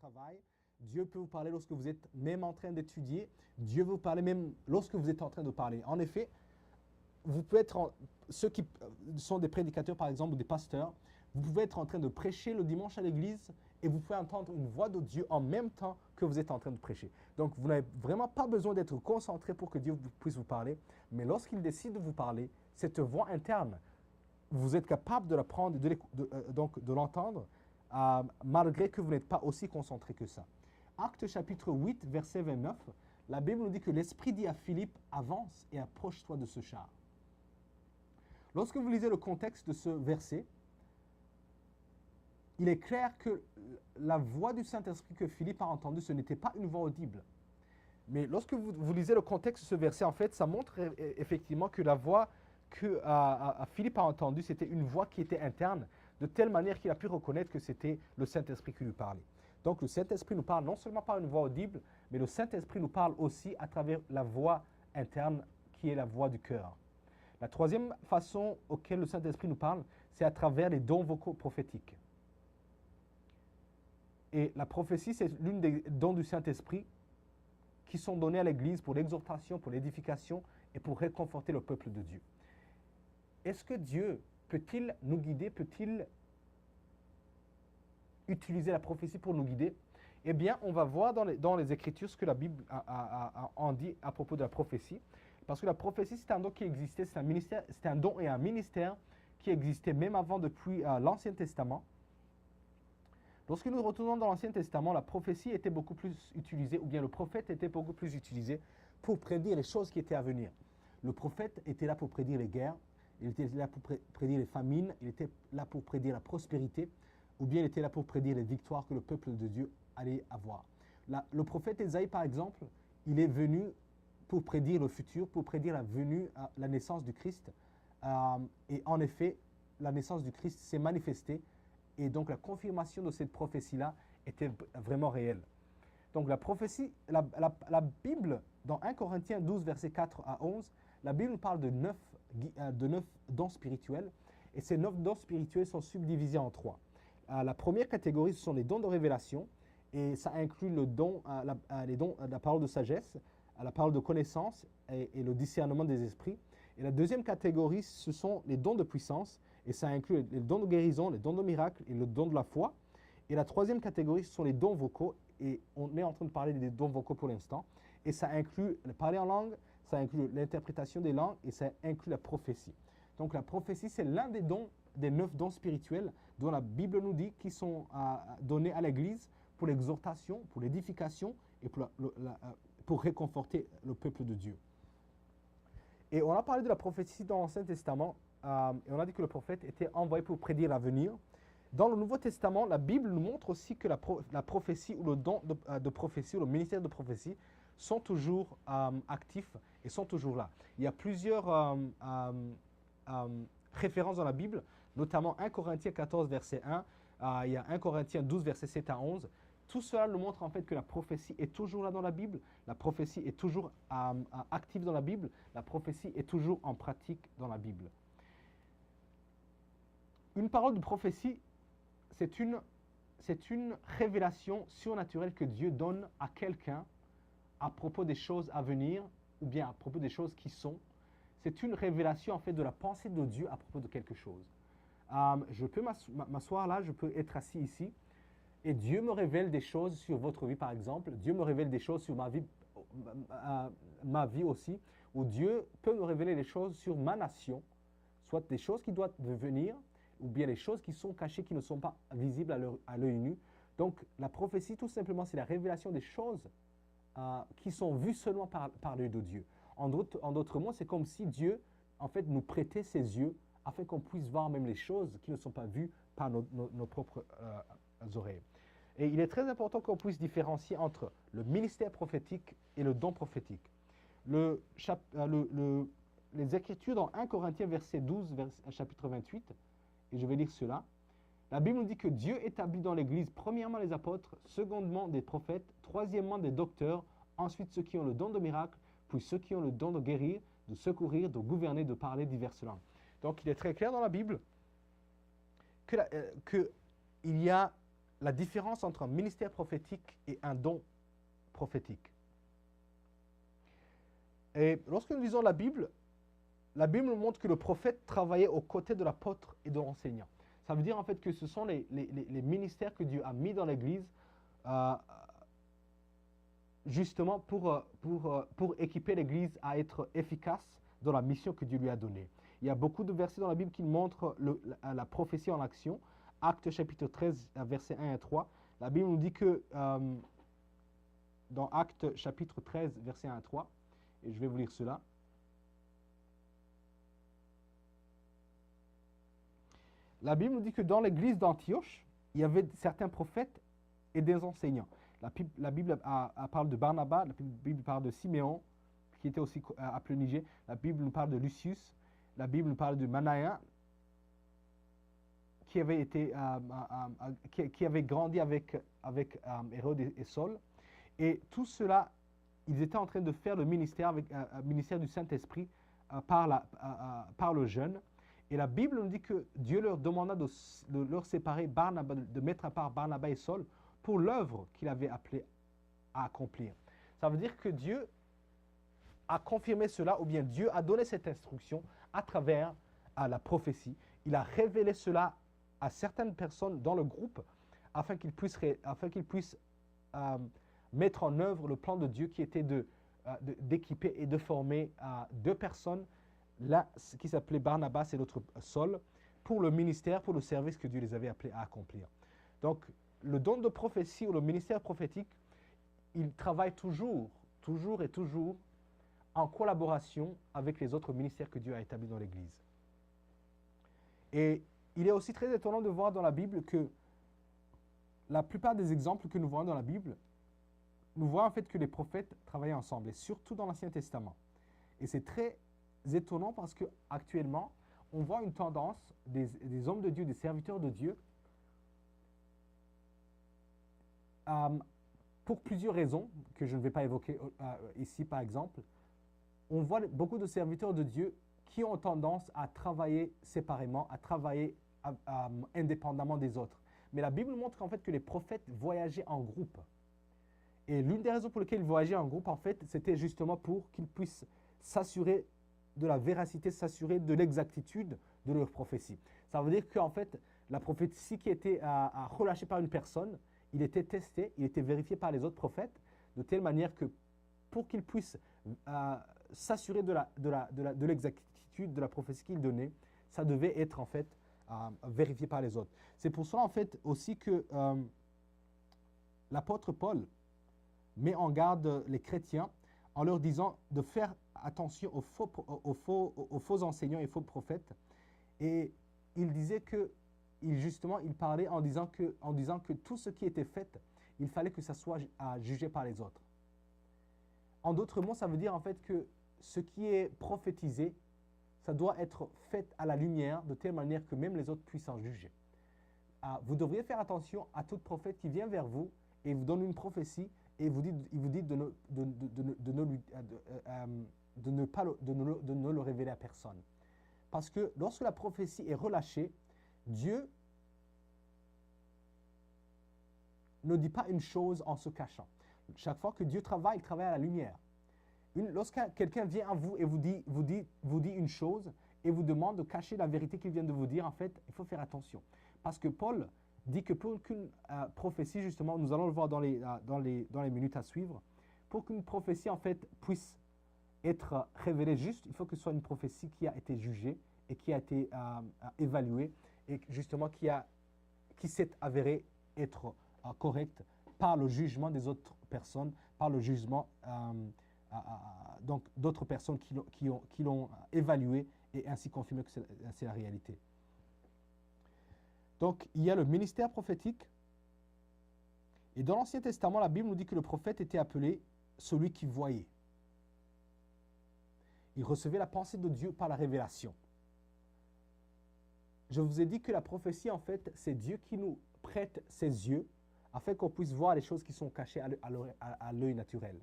travail. Dieu peut vous parler lorsque vous êtes même en train d'étudier. Dieu vous parler même lorsque vous êtes en train de parler. En effet, vous pouvez être, ceux qui sont des prédicateurs par exemple ou des pasteurs, vous pouvez être en train de prêcher le dimanche à l'église et vous pouvez entendre une voix de Dieu en même temps que vous êtes en train de prêcher. Donc vous n'avez vraiment pas besoin d'être concentré pour que Dieu puisse vous parler, mais lorsqu'il décide de vous parler, cette voix interne, vous êtes capable de la prendre, donc de l'entendre, malgré que vous n'êtes pas aussi concentré que ça. Actes chapitre 8, verset 29, la Bible nous dit que l'Esprit dit à Philippe, avance et approche-toi de ce char. Lorsque vous lisez le contexte de ce verset, il est clair que la voix du Saint-Esprit que Philippe a entendue, ce n'était pas une voix audible. Mais lorsque vous lisez le contexte de ce verset, en fait, ça montre effectivement que la voix que Philippe a entendue, c'était une voix qui était interne, de telle manière qu'il a pu reconnaître que c'était le Saint-Esprit qui lui parlait. Donc le Saint-Esprit nous parle non seulement par une voix audible, mais le Saint-Esprit nous parle aussi à travers la voix interne qui est la voix du cœur. La troisième façon auquel le Saint-Esprit nous parle, c'est à travers les dons vocaux prophétiques. Et la prophétie, c'est l'une des dons du Saint-Esprit qui sont donnés à l'Église pour l'exhortation, pour l'édification et pour réconforter le peuple de Dieu. Est-ce que Dieu peut-il nous guider, peut-il utiliser la prophétie pour nous guider? Eh bien, on va voir dans les Écritures ce que la Bible en dit à propos de la prophétie. Parce que la prophétie, c'est un don qui existait, c'est un don et un ministère qui existait même avant, depuis l'Ancien Testament. Lorsque nous retournons dans l'Ancien Testament, la prophétie était beaucoup plus utilisée, ou bien le prophète était beaucoup plus utilisé pour prédire les choses qui étaient à venir. Le prophète était là pour prédire les guerres, il était là pour prédire les famines, il était là pour prédire la prospérité, ou bien il était là pour prédire les victoires que le peuple de Dieu allait avoir. Le prophète Ésaïe, par exemple, il est venu pour prédire le futur, pour prédire la venue, la naissance du Christ. Et en effet, la naissance du Christ s'est manifestée. Et donc la confirmation de cette prophétie-là était vraiment réelle. Donc la prophétie, la Bible, dans 1 Corinthiens 12, versets 4 à 11, la Bible parle de 9 dons spirituels. Et ces 9 dons spirituels sont subdivisés en 3. La première catégorie, ce sont les dons de révélation. Et ça inclut les dons de la parole de sagesse, la parole de connaissance et le discernement des esprits. Et la deuxième catégorie, ce sont les dons de puissance. Et ça inclut les dons de guérison, les dons de miracle et le don de la foi. Et la troisième catégorie, ce sont les dons vocaux. Et on est en train de parler des dons vocaux pour l'instant. Et ça inclut le parler en langue, ça inclut l'interprétation des langues et ça inclut la prophétie. Donc la prophétie, c'est l'un des dons, des 9 dons spirituels dont la Bible nous dit qu'ils sont donnés à l'Église pour l'exhortation, pour l'édification et pour réconforter le peuple de Dieu. Et on a parlé de la prophétie dans l'Ancien Testament. Et on a dit que le prophète était envoyé pour prédire l'avenir. Dans le Nouveau Testament, la Bible nous montre aussi que la prophétie ou le don de prophétie ou le ministère de prophétie sont toujours actifs et sont toujours là. Il y a plusieurs références dans la Bible, notamment 1 Corinthiens 14, verset 1, il y a 1 Corinthiens 12, verset 7 à 11. Tout cela nous montre en fait que la prophétie est toujours là dans la Bible, la prophétie est toujours active dans la Bible, la prophétie est toujours en pratique dans la Bible. Une parole de prophétie, c'est une révélation surnaturelle que Dieu donne à quelqu'un à propos des choses à venir ou bien à propos des choses qui sont. C'est une révélation en fait de la pensée de Dieu à propos de quelque chose. Je peux m'asseoir là, je peux être assis ici et Dieu me révèle des choses sur votre vie par exemple. Dieu me révèle des choses sur ma vie aussi, ou Dieu peut me révéler des choses sur ma nation, soit des choses qui doivent venir, ou bien les choses qui sont cachées, qui ne sont pas visibles à l'œil nu. Donc la prophétie, tout simplement, c'est la révélation des choses qui sont vues seulement par l'œil de Dieu. En d'autres mots, c'est comme si Dieu, en fait, nous prêtait ses yeux afin qu'on puisse voir même les choses qui ne sont pas vues par nos propres oreilles. Et il est très important qu'on puisse différencier entre le ministère prophétique et le don prophétique. Les Écritures dans 1 Corinthiens verset 12, chapitre 28, et je vais lire cela. La Bible nous dit que Dieu établit dans l'Église premièrement les apôtres, secondement des prophètes, troisièmement des docteurs, ensuite ceux qui ont le don de miracle, puis ceux qui ont le don de guérir, de secourir, de gouverner, de parler diverses langues. Donc il est très clair dans la Bible qu'il y a la différence entre un ministère prophétique et un don prophétique. Et lorsque nous lisons la Bible nous montre que le prophète travaillait aux côtés de l'apôtre et de l'enseignant. Ça veut dire en fait que ce sont les ministères que Dieu a mis dans l'Église justement pour équiper l'Église à être efficace dans la mission que Dieu lui a donnée. Il y a beaucoup de versets dans la Bible qui montrent la prophétie en action. Actes chapitre 13, versets 1 et 3. La Bible nous dit que dans Actes chapitre 13, versets 1 et 3, et je vais vous lire cela. La Bible nous dit que dans l'église d'Antioche, il y avait certains prophètes et des enseignants. La Bible parle de Barnabas, la Bible parle de Siméon, qui était aussi appelé Niger. La Bible nous parle de Lucius, la Bible nous parle de Manaïen, qui avait grandi avec Hérode et Saul. Et tout cela, ils étaient en train de faire le ministère, ministère du Saint-Esprit par le jeûne. Et la Bible nous dit que Dieu leur demanda de leur séparer Barnabas, de mettre à part Barnabas et Saul pour l'œuvre qu'il avait appelé à accomplir. Ça veut dire que Dieu a confirmé cela, ou bien Dieu a donné cette instruction à travers la prophétie. Il a révélé cela à certaines personnes dans le groupe afin qu'ils puissent mettre en œuvre le plan de Dieu qui était d'équiper et de former deux personnes, là, ce qui s'appelait Barnabas et l'autre Saul, pour le ministère, pour le service que Dieu les avait appelés à accomplir. Donc, le don de prophétie ou le ministère prophétique, il travaille toujours en collaboration avec les autres ministères que Dieu a établis dans l'Église. Et il est aussi très étonnant de voir dans la Bible que la plupart des exemples que nous voyons dans la Bible, nous voyons en fait que les prophètes travaillaient ensemble, et surtout dans l'Ancien Testament. Et c'est très étonnant parce qu'actuellement, on voit une tendance des hommes de Dieu, des serviteurs de Dieu, pour plusieurs raisons que je ne vais pas évoquer ici par exemple. On voit beaucoup de serviteurs de Dieu qui ont tendance à travailler séparément, à travailler indépendamment des autres. Mais la Bible montre en fait que les prophètes voyageaient en groupe. Et l'une des raisons pour lesquelles ils voyageaient en groupe, en fait, c'était justement pour qu'ils puissent s'assurer de la véracité, s'assurer de l'exactitude de leur prophétie. Ça veut dire qu'en fait, la prophétie qui était relâchée par une personne, il était testé, il était vérifié par les autres prophètes, de telle manière que pour qu'ils puissent s'assurer de l'exactitude de la prophétie qu'il donnait, ça devait être en fait vérifié par les autres. C'est pour cela en fait aussi que l'apôtre Paul met en garde les chrétiens en leur disant de faire attention aux faux enseignants et faux prophètes. Et il disait que, il parlait en disant que tout ce qui était fait, il fallait que ça soit jugé par les autres. En d'autres mots, ça veut dire en fait que ce qui est prophétisé, ça doit être fait à la lumière de telle manière que même les autres puissent en juger. Vous devriez faire attention à tout prophète qui vient vers vous et vous donne une prophétie et il vous dit de ne le révéler à personne. Parce que lorsque la prophétie est relâchée, Dieu ne dit pas une chose en se cachant. Chaque fois que Dieu travaille, il travaille à la lumière. Lorsque quelqu'un vient à vous et vous dit une chose et vous demande de cacher la vérité qu'il vient de vous dire, en fait, il faut faire attention. Parce que Paul dit que pour qu'une prophétie, justement, nous allons le voir dans les minutes à suivre, pour qu'une prophétie, en fait, puisse être révélée juste, il faut que ce soit une prophétie qui a été jugée et qui a été évaluée et justement qui s'est avérée être correcte par le jugement des autres personnes, par le jugement donc d'autres personnes qui l'ont évalué et ainsi confirmé que c'est la réalité. Donc, il y a le ministère prophétique. Et dans l'Ancien Testament, la Bible nous dit que le prophète était appelé celui qui voyait. Il recevait la pensée de Dieu par la révélation. Je vous ai dit que la prophétie, en fait, c'est Dieu qui nous prête ses yeux afin qu'on puisse voir les choses qui sont cachées à l'œil naturel.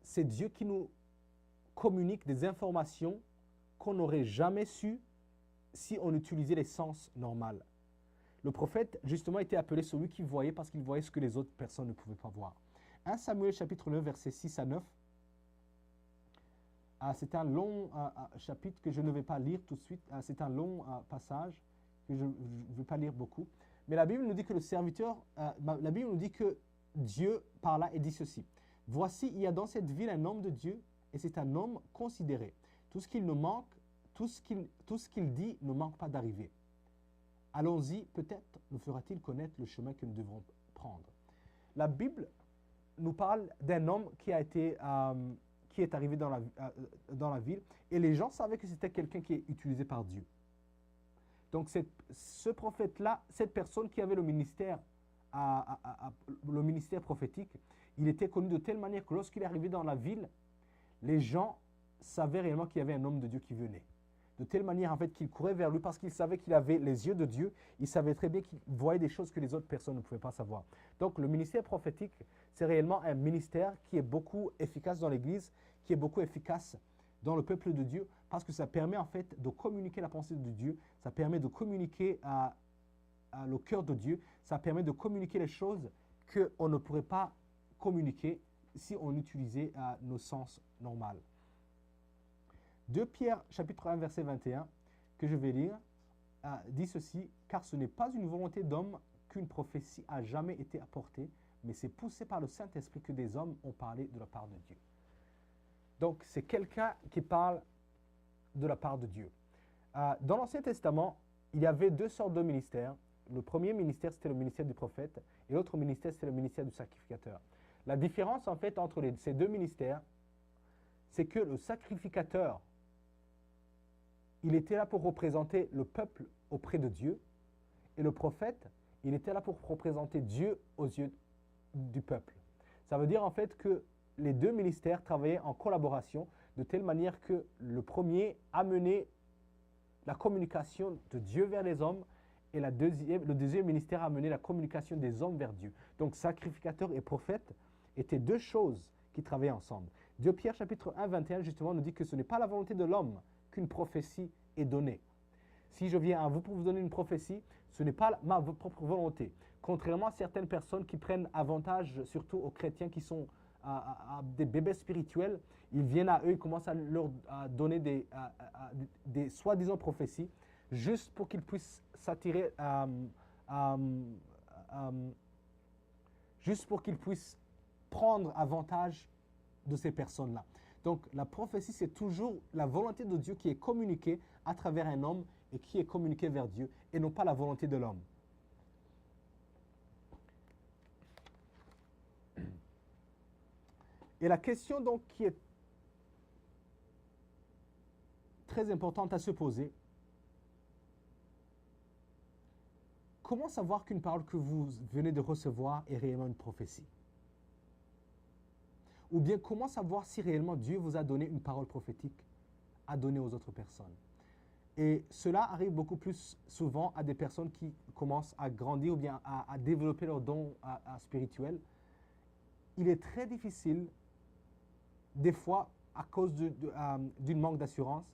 C'est Dieu qui nous communique des informations qu'on n'aurait jamais su si on utilisait les sens normaux. Le prophète, justement, était appelé celui qui voyait parce qu'il voyait ce que les autres personnes ne pouvaient pas voir. 1 Samuel chapitre 9, versets 6 à 9. C'est un long chapitre que je ne vais pas lire tout de suite. C'est un long passage que je ne vais pas lire beaucoup. Mais la Bible nous dit que le serviteur, la Bible nous dit que Dieu parla et dit ceci. Voici, il y a dans cette ville un homme de Dieu et c'est un homme considéré. Tout ce qu'il dit ne manque pas d'arriver. Allons-y, peut-être nous fera-t-il connaître le chemin que nous devrons prendre. La Bible nous parle d'un homme qui est arrivé dans la ville et les gens savaient que c'était quelqu'un qui est utilisé par Dieu. Donc ce prophète-là, cette personne qui avait le ministère prophétique, il était connu de telle manière que lorsqu'il est arrivé dans la ville, les gens savaient réellement qu'il y avait un homme de Dieu qui venait. De telle manière en fait qu'il courait vers lui parce qu'il savait qu'il avait les yeux de Dieu, il savait très bien qu'il voyait des choses que les autres personnes ne pouvaient pas savoir. Donc le ministère prophétique, c'est réellement un ministère qui est beaucoup efficace dans l'Église, qui est beaucoup efficace dans le peuple de Dieu, parce que ça permet en fait de communiquer la pensée de Dieu, ça permet de communiquer le cœur de Dieu, ça permet de communiquer les choses qu'on ne pourrait pas communiquer si on utilisait nos sens normaux. 2 Pierre chapitre 1 verset 21 que je vais lire dit ceci, car ce n'est pas une volonté d'homme qu'une prophétie a jamais été apportée, mais c'est poussé par le Saint-Esprit que des hommes ont parlé de la part de Dieu. Donc c'est quelqu'un qui parle de la part de Dieu. Dans l'Ancien Testament, il y avait 2 sortes de ministères. Le premier ministère, c'était le ministère du prophète, et l'autre ministère, c'était le ministère du sacrificateur. La différence, en fait, entre ces 2 ministères, c'est que le sacrificateur, il était là pour représenter le peuple auprès de Dieu, et le prophète, il était là pour représenter Dieu aux yeux du peuple. Ça veut dire, en fait, que les 2 ministères travaillaient en collaboration, de telle manière que le premier amenait la communication de Dieu vers les hommes, et le deuxième ministère amenait la communication des hommes vers Dieu. Donc sacrificateur et prophète étaient 2 choses qui travaillaient ensemble. 2 Pierre chapitre 1, 21 justement nous dit que ce n'est pas la volonté de l'homme qu'une prophétie est donnée. Si je viens à vous pour vous donner une prophétie, ce n'est pas ma propre volonté. Contrairement à certaines personnes qui prennent avantage, surtout aux chrétiens qui sont des bébés spirituels, ils viennent à eux, ils commencent à leur donner des soi-disant prophéties, juste pour qu'ils puissent s'attirer, juste pour qu'ils puissent prendre avantage de ces personnes-là. Donc la prophétie, c'est toujours la volonté de Dieu qui est communiquée à travers un homme et qui est communiquée vers Dieu, et non pas la volonté de l'homme. Et la question donc qui est très importante à se poser, comment savoir qu'une parole que vous venez de recevoir est réellement une prophétie? Ou bien comment savoir si réellement Dieu vous a donné une parole prophétique à donner aux autres personnes? Et cela arrive beaucoup plus souvent à des personnes qui commencent à grandir ou bien à développer leur don spirituel. Il est très difficile, des fois, à cause d'une manque d'assurance,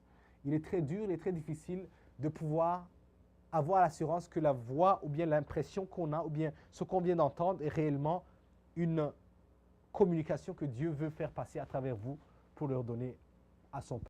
il est très dur, il est très difficile de pouvoir avoir l'assurance que la voix ou bien l'impression qu'on a ou bien ce qu'on vient d'entendre est réellement une communication que Dieu veut faire passer à travers vous pour leur donner à son peuple.